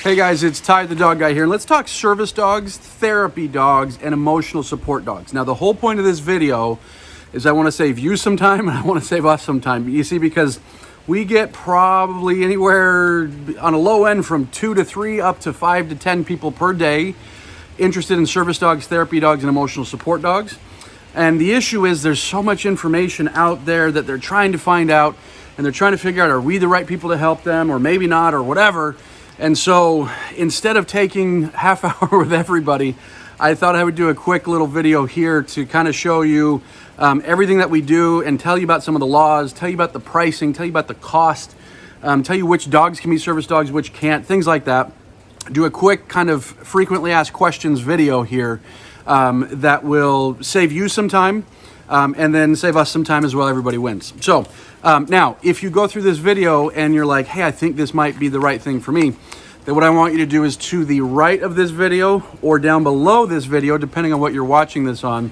Hey guys, it's Ty the Dog Guy here. Let's talk service dogs, therapy dogs, and emotional support dogs. Now, the whole point of this video is I want to save you some time and I want to save us some time. You see, because we get probably anywhere on a low end from 2 to 3 up to 5 to 10 people per day interested in service dogs, therapy dogs, and emotional support dogs. And the issue is there's so much information out there that they're trying to find out, and they're trying to figure out, are we the right people to help them, or maybe not, or whatever. And so instead of taking half hour with everybody, I thought I would do a quick little video here to kind of show you everything that we do and tell you about some of the laws, tell you about the pricing, tell you about the cost, tell you which dogs can be service dogs, which can't, things like that. Do a quick kind of frequently asked questions video here that will save you some time and then save us some time as well. Everybody wins. So now, if you go through this video and you're like, hey, I think this might be the right thing for me, then what I want you to do is to the right of this video or down below this video, depending on what you're watching this on,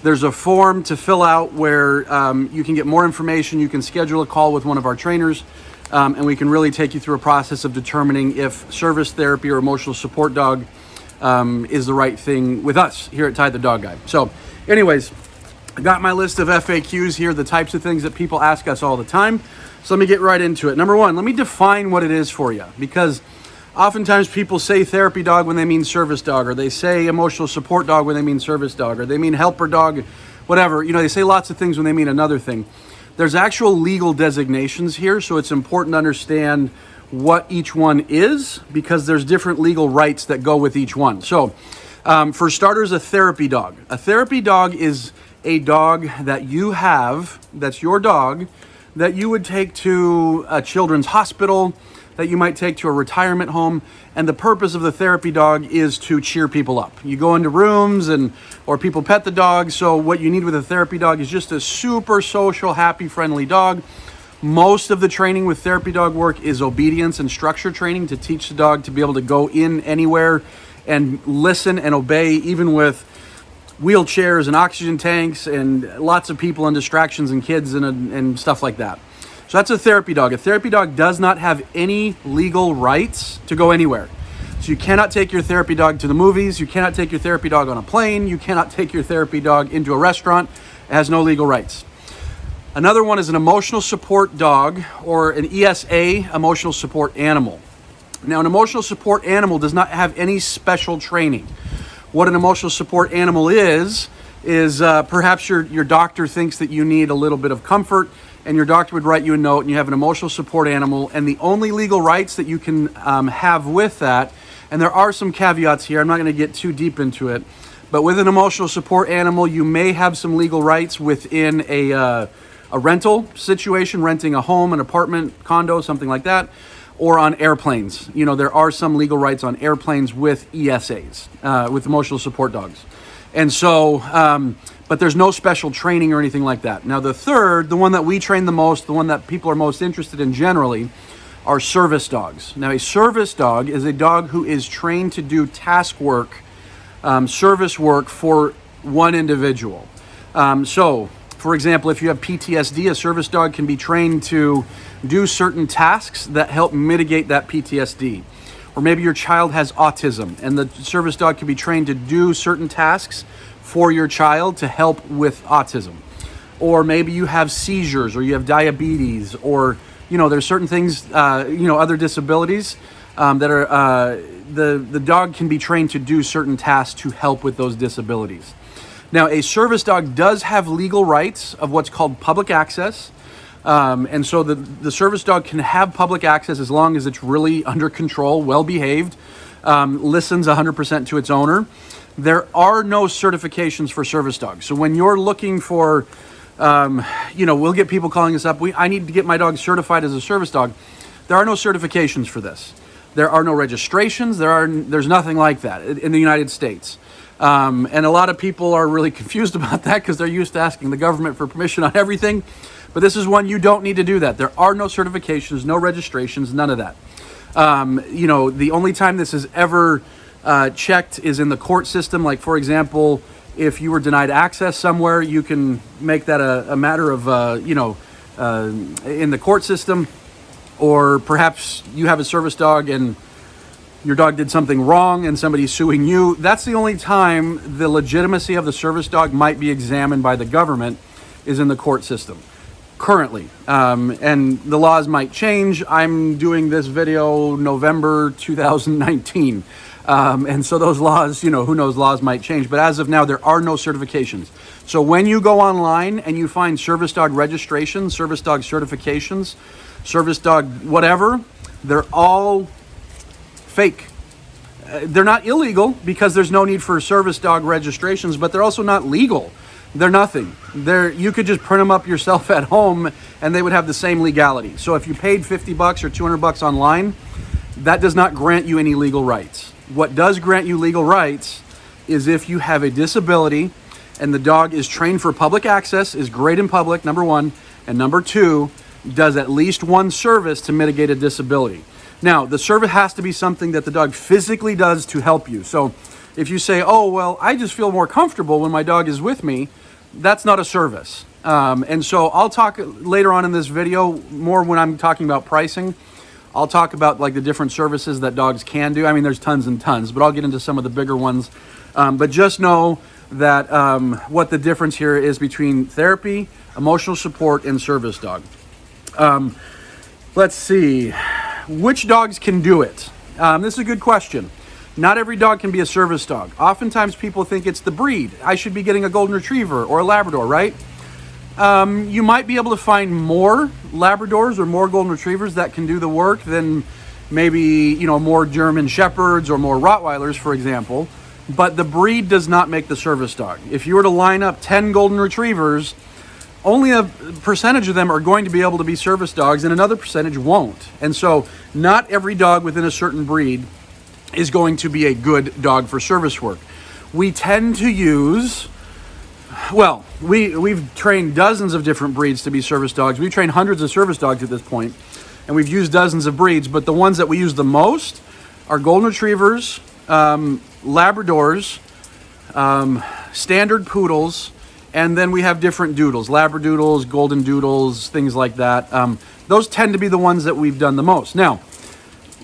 there's a form to fill out where you can get more information. You can schedule a call with one of our trainers, and we can really take you through a process of determining if service therapy or emotional support dog is the right thing with us here at Ty the Dog Guy. So anyways, I got my list of FAQs here, the types of things that people ask us all the time. So let me get right into it. Number one, let me define what it is for you, because oftentimes people say therapy dog when they mean service dog, or they say emotional support dog when they mean service dog, or they mean helper dog, whatever. You know, they say lots of things when they mean another thing. There's actual legal designations here, so it's important to understand what each one is, because there's different legal rights that go with each one. So for starters, a therapy dog. A therapy dog is a dog that you have, that's your dog, that you would take to a children's hospital, that you might take to a retirement home, and the purpose of the therapy dog is to cheer people up. You go into rooms or people pet the dog, so what you need with a therapy dog is just a super social, happy, friendly dog. Most of the training with therapy dog work is obedience and structure training to teach the dog to be able to go in anywhere and listen and obey, even with wheelchairs and oxygen tanks and lots of people and distractions and kids and stuff like that. So that's a therapy dog. A therapy dog does not have any legal rights to go anywhere. So you cannot take your therapy dog to the movies. You cannot take your therapy dog on a plane. You cannot take your therapy dog into a restaurant. It has no legal rights. Another one is an emotional support dog, or an ESA, emotional support animal. Now, an emotional support animal does not have any special training. What an emotional support animal is perhaps your doctor thinks that you need a little bit of comfort, and your doctor would write you a note, and you have an emotional support animal, and the only legal rights that you can have with that, and there are some caveats here, I'm not going to get too deep into it, but with an emotional support animal, you may have some legal rights within a rental situation, renting a home, an apartment, condo, something like that, or on airplanes. You know, there are some legal rights on airplanes with ESAs, with emotional support dogs. And so, but there's no special training or anything like that. Now, the third, the one that we train the most, the one that people are most interested in generally, are service dogs. Now, a service dog is a dog who is trained to do task work, service work for one individual. So, for example, if you have PTSD, a service dog can be trained to do certain tasks that help mitigate that PTSD. Or maybe your child has autism, and the service dog can be trained to do certain tasks for your child to help with autism. Or maybe you have seizures, or you have diabetes, or, you know, there's certain things, other disabilities that are, the dog can be trained to do certain tasks to help with those disabilities. Now, a service dog does have legal rights of what's called public access. And so the service dog can have public access as long as it's really under control, well behaved, listens 100% to its owner. There are no certifications for service dogs. So when you're looking for, we'll get people calling us up, I need to get my dog certified as a service dog. There are no certifications for this. There are no registrations. There's nothing like that in the United States. And a lot of people are really confused about that because they're used to asking the government for permission on everything. But this is one you don't need to do that. There are no certifications, no registrations, none of that. The only time this is ever checked is in the court system. Like, for example, if you were denied access somewhere, you can make that a matter of, in the court system. Or perhaps you have a service dog and your dog did something wrong and somebody's suing you, that's the only time the legitimacy of the service dog might be examined by the government, is in the court system currently. And the laws might change. I'm doing this video November 2019. And so those laws, who knows, laws might change. But as of now, there are no certifications. So when you go online and you find service dog registration, service dog certifications, service dog whatever, they're all fake. They're not illegal because there's no need for service dog registrations, but they're also not legal. They're nothing. You could just print them up yourself at home and they would have the same legality. So if you paid $50 or $200 online, that does not grant you any legal rights. What does grant you legal rights is if you have a disability and the dog is trained for public access, is great in public, number one, and number two, does at least one service to mitigate a disability. Now, the service has to be something that the dog physically does to help you. So if you say, oh, well, I just feel more comfortable when my dog is with me, that's not a service. And so I'll talk later on in this video more when I'm talking about pricing. I'll talk about like the different services that dogs can do. I mean, there's tons and tons, but I'll get into some of the bigger ones. But just know that what the difference here is between therapy, emotional support, and service dog. Let's see. Which dogs can do it? This is a good question. Not every dog can be a service dog. Oftentimes people think it's the breed. I should be getting a golden retriever or a Labrador, right? You might be able to find more Labradors or more golden retrievers that can do the work than maybe, more German Shepherds or more Rottweilers, for example. But the breed does not make the service dog. If you were to line up 10 golden retrievers, only a percentage of them are going to be able to be service dogs and another percentage won't. And so not every dog within a certain breed is going to be a good dog for service work. We tend to use, we've trained dozens of different breeds to be service dogs. We've trained hundreds of service dogs at this point, and we've used dozens of breeds, but the ones that we use the most are golden retrievers, Labradors, standard poodles, and then we have different doodles, Labradoodles, golden doodles, things like that. Those tend to be the ones that we've done the most. Now,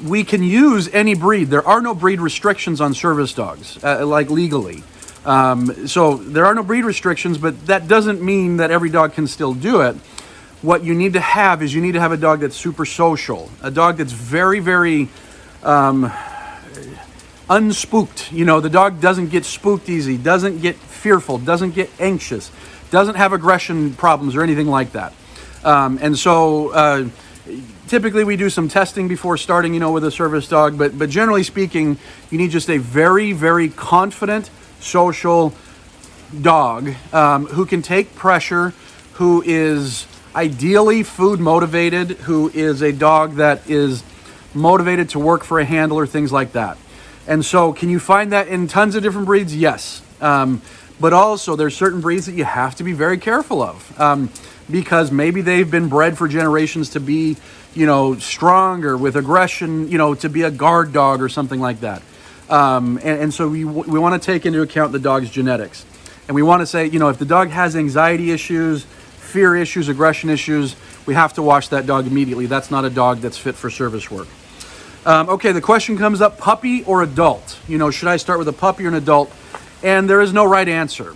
we can use any breed. There are no breed restrictions on service dogs, like legally. So there are no breed restrictions, but that doesn't mean that every dog can still do it. What you need to have is a dog that's super social, a dog that's very, very unspooked. The dog doesn't get spooked easy, doesn't get fearful, doesn't get anxious, doesn't have aggression problems or anything like that. And so typically we do some testing before starting, with a service dog, but generally speaking, you need just a very, very confident, social dog who can take pressure, who is ideally food motivated, who is a dog that is motivated to work for a handler, things like that. And so can you find that in tons of different breeds? Yes. But also there's certain breeds that you have to be very careful of because maybe they've been bred for generations to be, stronger with aggression, to be a guard dog or something like that. And so we want to take into account the dog's genetics. And we want to say, if the dog has anxiety issues, fear issues, aggression issues, we have to wash that dog immediately. That's not a dog that's fit for service work. Okay, the question comes up, puppy or adult? Should I start with a puppy or an adult? And there is no right answer.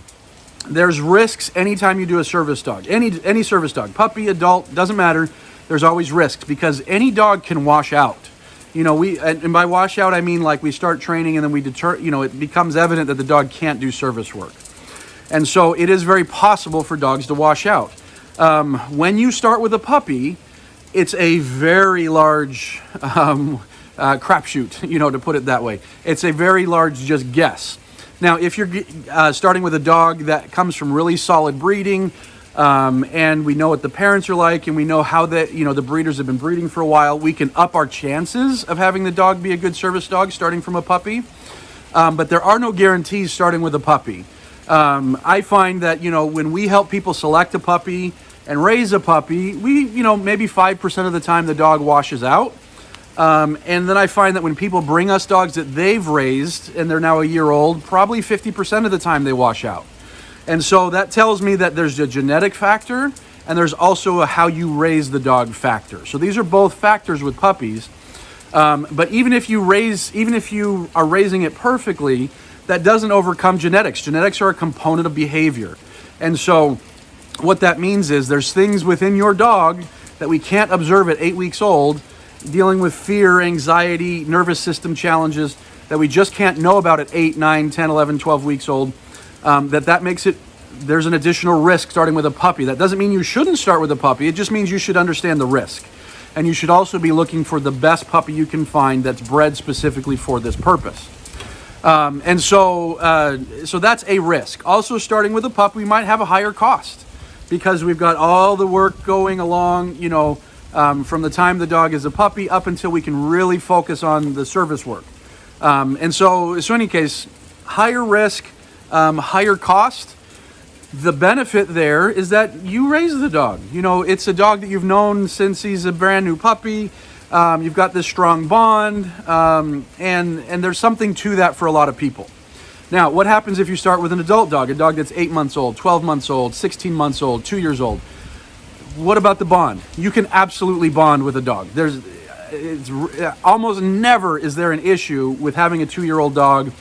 There's risks anytime you do a service dog. Any service dog, puppy, adult, doesn't matter. There's always risks because any dog can wash out. And by wash out, I mean like we start training and then we it becomes evident that the dog can't do service work. And so it is very possible for dogs to wash out. When you start with a puppy, it's a very large crapshoot, to put it that way. It's a very large just guess. Now, if you're starting with a dog that comes from really solid breeding, and we know what the parents are like, and we know how the breeders have been breeding for a while, we can up our chances of having the dog be a good service dog starting from a puppy. But there are no guarantees starting with a puppy. I find that, when we help people select a puppy and raise a puppy, we, maybe 5% of the time the dog washes out. And then I find that when people bring us dogs that they've raised and they're now a year old, probably 50% of the time they wash out. And so that tells me that there's a genetic factor and there's also a how you raise the dog factor. So these are both factors with puppies. But even if you are raising it perfectly, that doesn't overcome genetics. Genetics are a component of behavior. And so what that means is there's things within your dog that we can't observe at 8 weeks old, dealing with fear, anxiety, nervous system challenges that we just can't know about at 8, 9, 10, 11, 12 weeks old. That makes it, there's an additional risk starting with a puppy. That doesn't mean you shouldn't start with a puppy. It just means you should understand the risk. And you should also be looking for the best puppy you can find that's bred specifically for this purpose. So that's a risk. Also, starting with a pup, we might have a higher cost because we've got all the work going along, from the time the dog is a puppy up until we can really focus on the service work. So in any case, higher risk, higher cost. The benefit there is that you raise the dog. It's a dog that you've known since he's a brand new puppy. You've got this strong bond, and there's something to that for a lot of people. Now, what happens if you start with an adult dog, a dog that's 8 months old, 12 months old, 16 months old, 2 years old? What about the bond? You can absolutely bond with a dog. It's almost never is there an issue with having a 2-year-old dog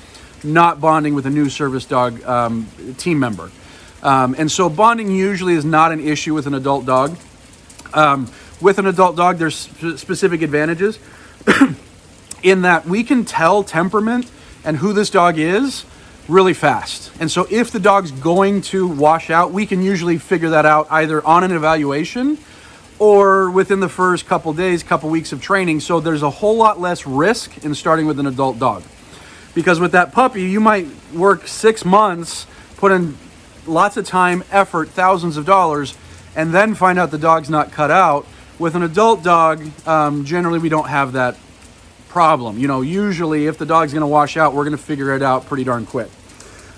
not bonding with a new service dog team member. And so bonding usually is not an issue with an adult dog. With an adult dog, there's specific advantages in that we can tell temperament and who this dog is really fast. And so if the dog's going to wash out, we can usually figure that out either on an evaluation or within the first couple days, couple weeks of training. So there's a whole lot less risk in starting with an adult dog. Because with that puppy, you might work 6 months, put in lots of time, effort, thousands of dollars, and then find out the dog's not cut out. With an adult dog, generally we don't have that problem. Usually if the dog's going to wash out, we're going to figure it out pretty darn quick.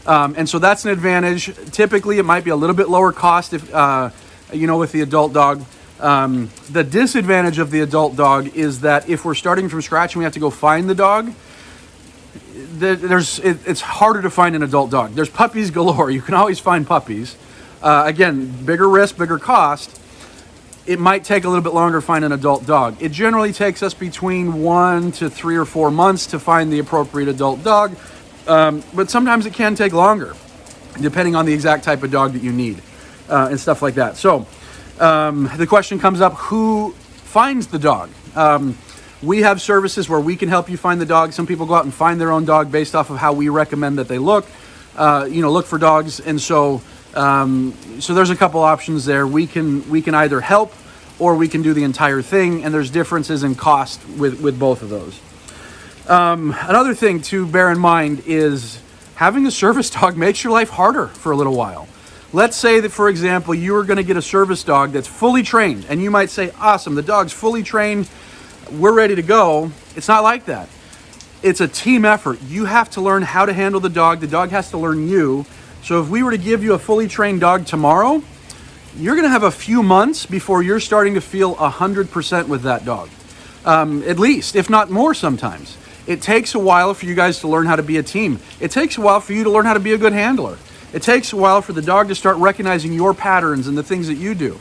And so that's an advantage. Typically it might be a little bit lower cost if, with the adult dog. The disadvantage of the adult dog is that if we're starting from scratch and we have to go find the dog, it's harder to find an adult dog. There's puppies galore. You can always find puppies. Again, bigger risk, bigger cost. It might take a little bit longer to find an adult dog. It generally takes us between 1 to 3 or 4 months to find the appropriate adult dog. But sometimes it can take longer, depending on the exact type of dog that you need and stuff like that. So the question comes up, who finds the dog? We have services where we can help you find the dog. Some people go out and find their own dog based off of how we recommend that they look for dogs. And so there's a couple options there. We can either help or we can do the entire thing. And there's differences in cost with both of those. Another thing to bear in mind is having a service dog makes your life harder for a little while. Let's say that, for example, you are going to get a service dog that's fully trained, and you might say, awesome, the dog's fully trained, we're ready to go. It's not like that. It's a team effort. You have to learn how to handle the dog has to learn you. So if we were to give you a fully trained dog tomorrow, you're going to have a few months before you're starting to feel 100% with that dog. At least, if not more sometimes. It takes a while for you guys to learn how to be a team. It takes a while for you to learn how to be a good handler. It takes a while for the dog to start recognizing your patterns and the things that you do.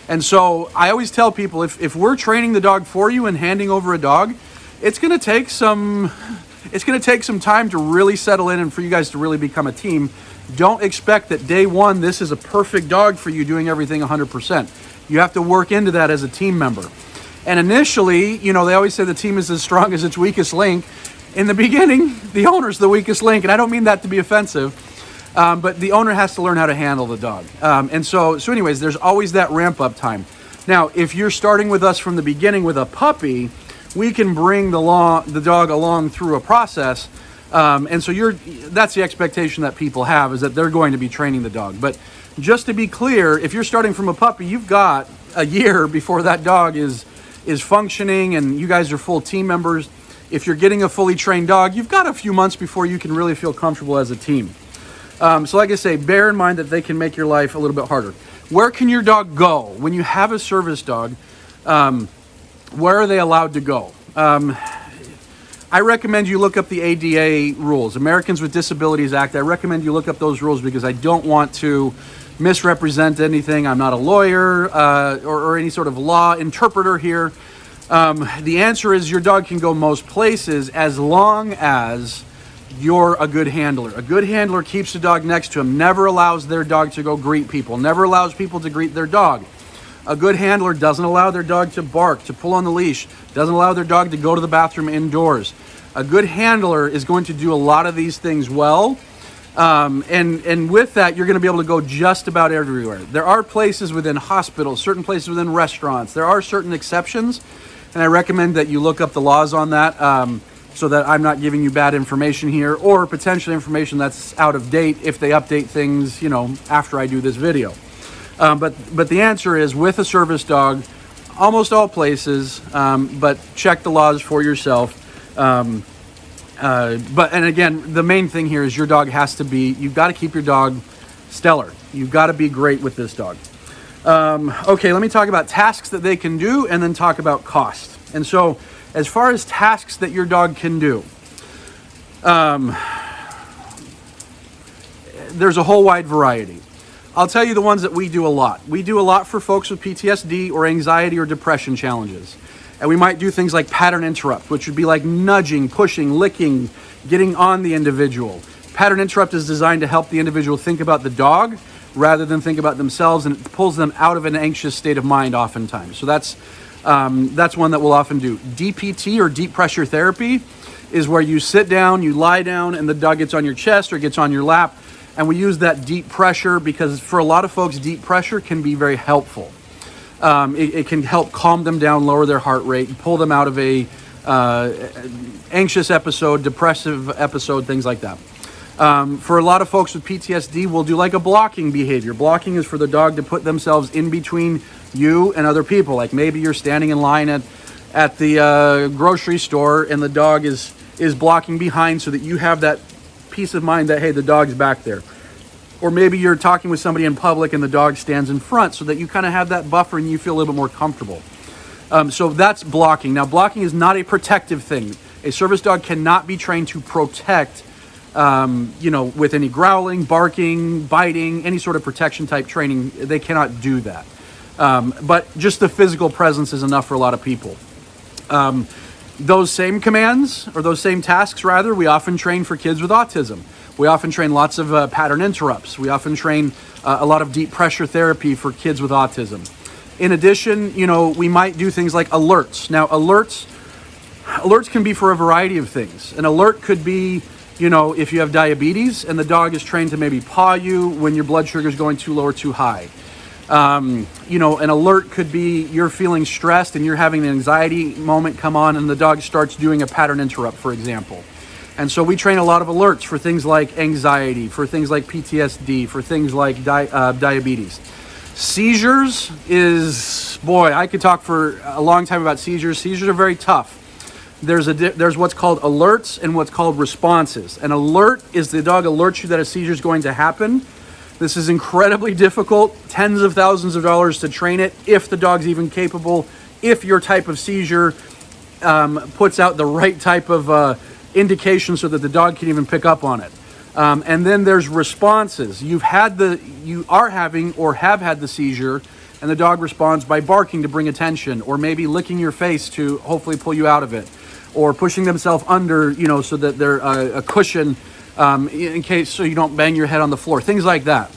And so I always tell people, if we're training the dog for you and handing over a dog, it's going to take some time to really settle in and for you guys to really become a team. Don't expect that day one, this is a perfect dog for you doing everything 100%. You have to work into that as a team member. And initially, they always say the team is as strong as its weakest link. In the beginning, the owner's the weakest link, and I don't mean that to be offensive, but the owner has to learn how to handle the dog. So anyways, there's always that ramp up time. Now, if you're starting with us from the beginning with a puppy, we can bring the dog along through a process. That's the expectation that people have, is that they're going to be training the dog. But just to be clear, if you're starting from a puppy, you've got a year before that dog is functioning and you guys are full team members. If you're getting a fully trained dog, you've got a few months before you can really feel comfortable as a team. So like I say, bear in mind that they can make your life a little bit harder. Where can your dog go? When you have a service dog, where are they allowed to go? I recommend you look up the ADA rules, Americans with Disabilities Act. I recommend you look up those rules because I don't want to misrepresent anything. I'm not a lawyer or any sort of law interpreter here. The answer is your dog can go most places as long as you're a good handler. A good handler keeps the dog next to him, never allows their dog to go greet people, never allows people to greet their dog. A good handler doesn't allow their dog to bark, to pull on the leash, doesn't allow their dog to go to the bathroom indoors. A good handler is going to do a lot of these things well. And with that, you're going to be able to go just about everywhere. There are places within hospitals, certain places within restaurants. There are certain exceptions, and I recommend that you look up the laws on that so that I'm not giving you bad information here or potential information that's out of date if they update things, after I do this video. But the answer is with a service dog, almost all places, but check the laws for yourself. And again, the main thing here is your dog has to be, you've got to keep your dog stellar. You've got to be great with this dog. Okay, let me talk about tasks that they can do and then talk about cost. And so as far as tasks that your dog can do, there's a whole wide variety. I'll tell you the ones that we do a lot. We do a lot for folks with PTSD or anxiety or depression challenges. And we might do things like pattern interrupt, which would be like nudging, pushing, licking, getting on the individual. Pattern interrupt is designed to help the individual think about the dog rather than think about themselves, and it pulls them out of an anxious state of mind oftentimes. So that's one that we'll often do. DPT, or deep pressure therapy, is where you sit down, you lie down, and the dog gets on your chest or gets on your lap. And we use that deep pressure because for a lot of folks, deep pressure can be very helpful. It can help calm them down, lower their heart rate, pull them out of a anxious episode, depressive episode, things like that. For a lot of folks with PTSD, we'll do like a blocking behavior. Blocking is for the dog to put themselves in between you and other people. Like maybe you're standing in line at the grocery store and the dog is blocking behind so that you have that peace of mind that, hey, the dog's back there. Or maybe you're talking with somebody in public and the dog stands in front so that you kind of have that buffer and you feel a little bit more comfortable. So that's blocking. Now, blocking is not a protective thing. A service dog cannot be trained to protect, with any growling, barking, biting, any sort of protection type training. They cannot do that. But just the physical presence is enough for a lot of people. Those same commands, or those same tasks rather, we often train for kids with autism. We often train lots of pattern interrupts. We often train a lot of deep pressure therapy for kids with autism. In addition, we might do things like alerts. Now, alerts can be for a variety of things. An alert could be, if you have diabetes and the dog is trained to maybe paw you when your blood sugar is going too low or too high. An alert could be you're feeling stressed and you're having an anxiety moment come on and the dog starts doing a pattern interrupt, for example. And so we train a lot of alerts for things like anxiety, for things like PTSD, for things like diabetes. Seizures is, I could talk for a long time about seizures. Seizures are very tough. There's what's called alerts and what's called responses. An alert is the dog alerts you that a seizure is going to happen. This is incredibly difficult, tens of thousands of dollars to train it, if the dog's even capable, if your type of seizure puts out the right type of indication so that the dog can even pick up on it. And then there's responses. You are having or have had the seizure, and the dog responds by barking to bring attention, or maybe licking your face to hopefully pull you out of it, or pushing themselves under, so that they're a cushion in case so you don't bang your head on the floor, things like that.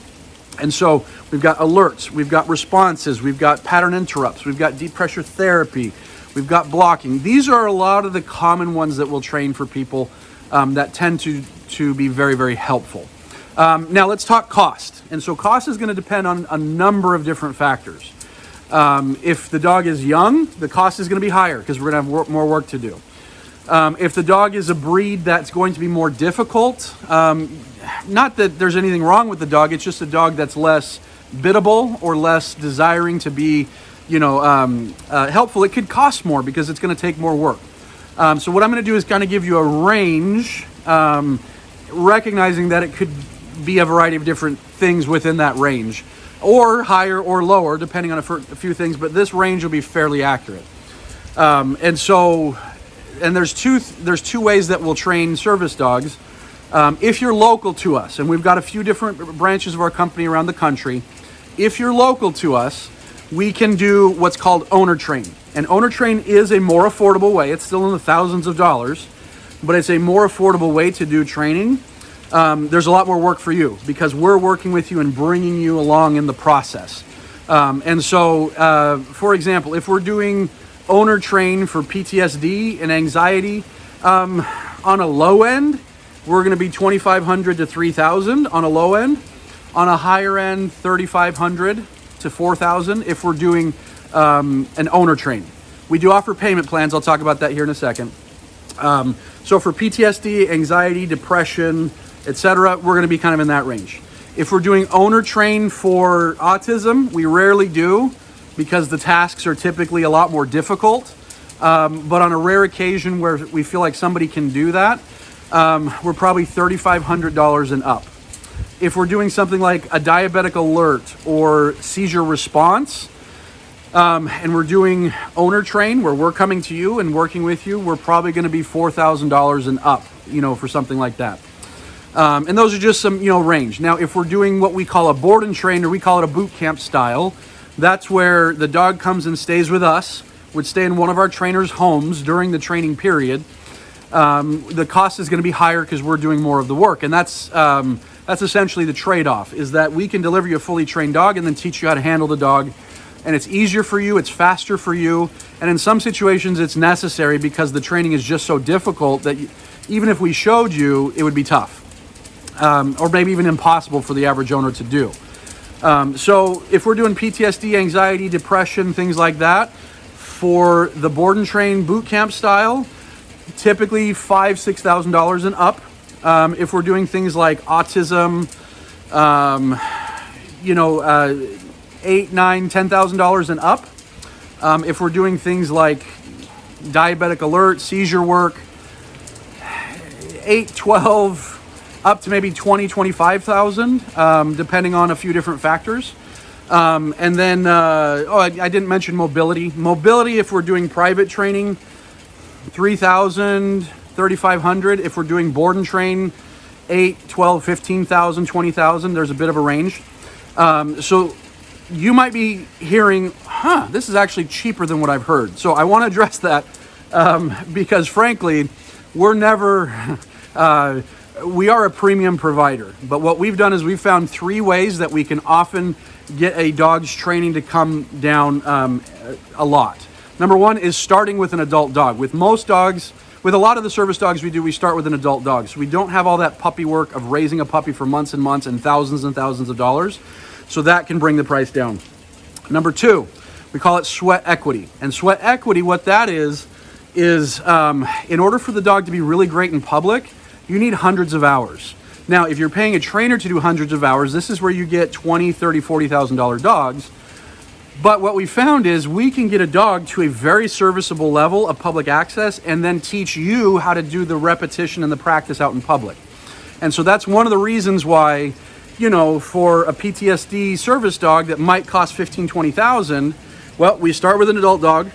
And so we've got alerts, we've got responses, we've got pattern interrupts, we've got deep pressure therapy, we've got blocking. These are a lot of the common ones that we'll train for people that tend to be very, very helpful. Now let's talk cost. And so cost is going to depend on a number of different factors. If the dog is young, the cost is going to be higher because we're going to have more work to do. If the dog is a breed that's going to be more difficult, not that there's anything wrong with the dog, it's just a dog that's less biddable or less desiring to be, helpful. It could cost more because it's going to take more work. So what I'm going to do is kind of give you a range, recognizing that it could be a variety of different things within that range, or higher or lower, depending on a few things, but this range will be fairly accurate. And there's two ways that we'll train service dogs. If you're local to us, and we've got a few different branches of our company around the country, if you're local to us, we can do what's called owner train. And owner train is a more affordable way. It's still in the thousands of dollars, but it's a more affordable way to do training. There's a lot more work for you because we're working with you and bringing you along in the process. And so, for example, if we're doing owner train for PTSD and anxiety, on a low end, we're going to be $2,500 to $3,000 on a low end. On a higher end, $3,500 to $4,000 if we're doing an owner train. We do offer payment plans. I'll talk about that here in a second. So for PTSD, anxiety, depression, etc., we're going to be kind of in that range. If we're doing owner train for autism, we rarely do because the tasks are typically a lot more difficult. But on a rare occasion where we feel like somebody can do that, we're probably $3,500 and up. If we're doing something like a diabetic alert or seizure response, and we're doing owner train where we're coming to you and working with you, we're probably going to be $4,000 and up, for something like that. And those are just some, range. Now, if we're doing what we call a board and train, or we call it a boot camp style, that's where the dog comes and stays with us, would stay in one of our trainers' homes during the training period. The cost is going to be higher because we're doing more of the work. And that's essentially the trade-off, is that we can deliver you a fully trained dog and then teach you how to handle the dog. And it's easier for you, it's faster for you, and in some situations it's necessary because the training is just so difficult that even if we showed you, it would be tough. Or maybe even impossible for the average owner to do. So if we're doing PTSD, anxiety, depression, things like that, for the board and train boot camp style, typically $5,000, $6,000 and up. If we're doing things like autism, $8,000, $9,000, $10,000 and up. If we're doing things like diabetic alert, seizure work, 8, 12, up to maybe 20, 25,000, depending on a few different factors. And then, I didn't mention mobility. Mobility, if we're doing private training, 3,000, 3,500. If we're doing board and train, 8, 12, 15,000, 20,000. There's a bit of a range. So you might be hearing, this is actually cheaper than what I've heard. So I want to address that because frankly, we're never, we are a premium provider. But what we've done is we've found 3 ways that we can often get a dog's training to come down a lot. Number 1 is starting with an adult dog. With most dogs, with a lot of the service dogs we do, we start with an adult dog. So we don't have all that puppy work of raising a puppy for months and months and thousands of dollars. So that can bring the price down. Number 2, we call it sweat equity. And sweat equity, what that is in order for the dog to be really great in public, you need hundreds of hours. Now, if you're paying a trainer to do hundreds of hours, this is where you get $20,000, $30,000, $40,000 dogs. But what we found is we can get a dog to a very serviceable level of public access and then teach you how to do the repetition and the practice out in public. And so that's one of the reasons why, for a PTSD service dog that might cost $15,000, $20,000, well, we start with an adult dog,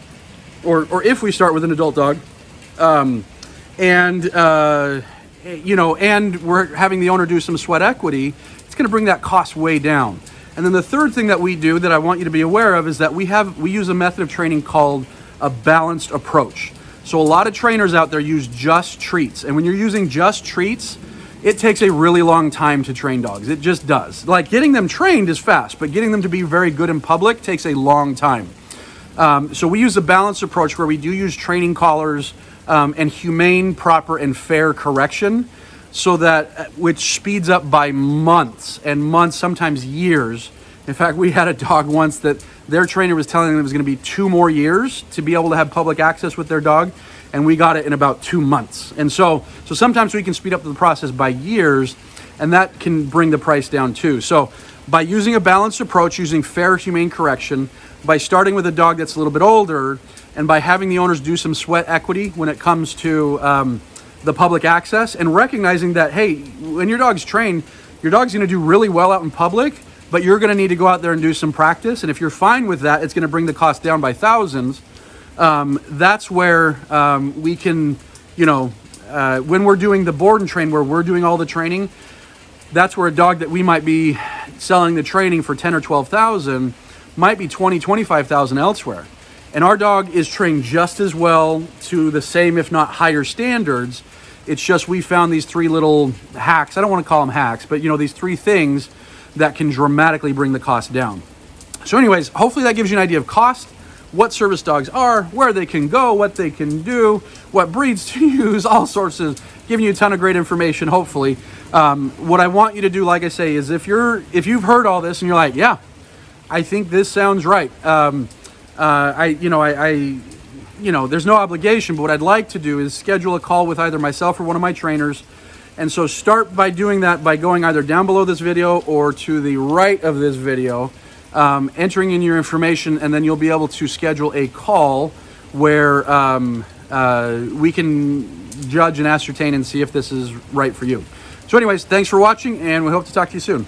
or if we start with an adult dog, and we're having the owner do some sweat equity, it's going to bring that cost way down. And then the third thing that we do that I want you to be aware of is that we use a method of training called a balanced approach. So a lot of trainers out there use just treats. And when you're using just treats, it takes a really long time to train dogs. It just does. Like getting them trained is fast, but getting them to be very good in public takes a long time. So we use a balanced approach where we do use training collars and humane, proper, and fair correction, so that which speeds up by months and months, sometimes years. In fact, we had a dog once that their trainer was telling them it was going to be 2 more years to be able to have public access with their dog, and we got it in about 2 months. And so sometimes we can speed up the process by years, and that can bring the price down too. So by using a balanced approach, using fair, humane correction, by starting with a dog that's a little bit older, and by having the owners do some sweat equity when it comes to the public access, and recognizing that, hey, when your dog's trained, your dog's going to do really well out in public, but you're going to need to go out there and do some practice. And if you're fine with that, it's going to bring the cost down by thousands. That's where we can, when we're doing the board and train, where we're doing all the training, that's where a dog that we might be selling the training for 10 or 12,000 might be 20, 25,000 elsewhere. And our dog is trained just as well to the same, if not higher standards. It's just we found these 3 little hacks. I don't want to call them hacks, but these 3 things that can dramatically bring the cost down. So anyways, hopefully that gives you an idea of cost, what service dogs are, where they can go, what they can do, what breeds to use, all sorts of, giving you a ton of great information, hopefully. What I want you to do, like I say, is if you've heard all this and you're like, yeah, I think this sounds right. There's no obligation, but what I'd like to do is schedule a call with either myself or one of my trainers. And so start by doing that by going either down below this video or to the right of this video, entering in your information, and then you'll be able to schedule a call where we can judge and ascertain and see if this is right for you. So anyways, thanks for watching, and we hope to talk to you soon.